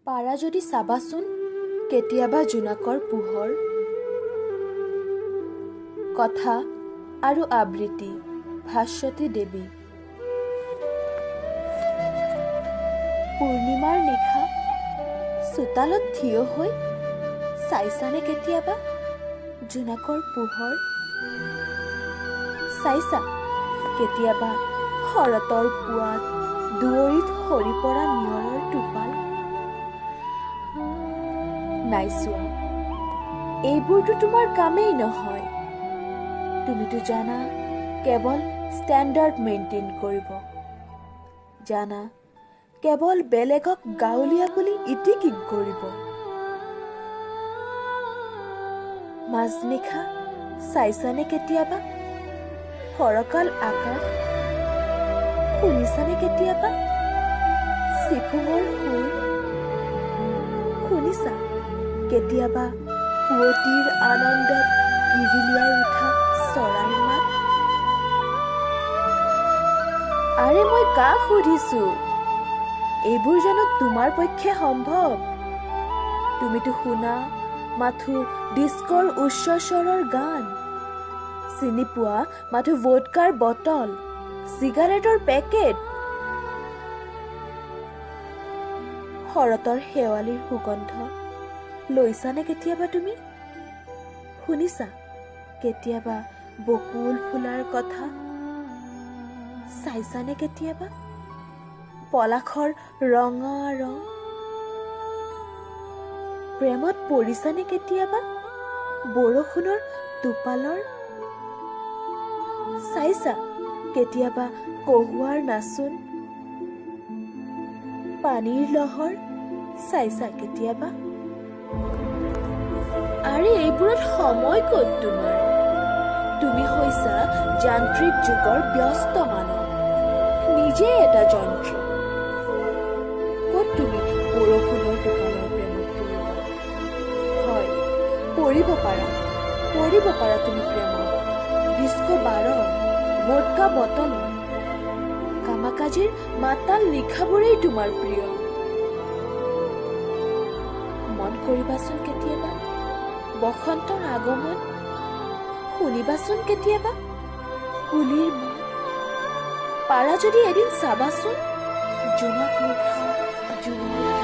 পাৰা যদি চাবাচোন কেতিয়াবা জোনাকৰ পোহৰ। কথা আৰু আবৃত্তি ভাস্বতী দেৱী। পূৰ্ণিমাৰ নিশা চোতালত থিয় হৈ চাইছানে কেতিয়াবা জোনাকৰ পোহৰ? চাইছা কেতিয়াবা শৰতৰ পুৱাত দুৱৰীত সৰি পৰা নিয়ৰৰ টোপাল? নাই চোৱা, এইবোৰতো তোমাৰ কামেই নহয়। তুমিতো জানা কেৱল ষ্টেণ্ডাৰ্ড মেইনটেইন কৰিব, জানা কেৱল বেলেগক গাঁৱলীয়া বুলি ইটিকিং কৰিব। মাজনিশা চাইছানে কেতিয়াবা ফৰকাল আকাশ? শুনিছানে কেতিয়াবা চিফুঙৰ সুৰ? শুনিছা কেতিয়াবা পুৱতিৰ আনন্দত গিৰিলিয়াই উঠা চৰাইৰ মাত? আৰে মই কাক সুধিছো, এইবোৰ জানো তোমাৰ পক্ষে সম্ভৱ? তুমিতো শুনা মাথো ডিস্কৰ উচ্চ স্বৰৰ গান, চিনি পোৱা মাথো ভোডকাৰ বটল, চিগাৰেটৰ পেকেট, শৰতৰ শেৱালিৰ সুগন্ধ লৈছানে কেতিয়াবা তুমি? শুনিছা কেতিয়াবা বকুল ফুলাৰ কথা? চাইছানে কেতিয়াবা পলাশৰ ৰঙা ৰং? প্ৰেমত পৰিছানে কেতিয়াবা বৰষুণৰ টোপালৰ? চাইছা কেতিয়াবা কহুৱাৰ নাচোন, পানীৰ লহৰ? চাইছা কেতিয়াবা? আৰে এইবোৰত সময় ক'ত তোমাৰ? তুমি হৈছা যান্ত্ৰিক যুগৰ ব্যস্ত মানৱ, নিজে এটা যন্ত্ৰ। ক'ত তুমি বৰষুণৰ টোপালৰ প্ৰেমত পৰিবা? হয়, পৰিব পাৰা তুমি প্ৰেমত ডিস্কো বাৰৰ, ভোডকা বটলৰ, কামাকাজিৰ মাতাল নিশাবোৰেই তোমাৰ প্ৰিয়। মন কৰিবাচোন কেতিয়াবা বসন্তৰ আগমন, শুনিবাচোন কেতিয়াবা কুলিৰ মাত। পাৰা যদি এদিন চাবাচোন জোনাক নিশা জোৱাৰ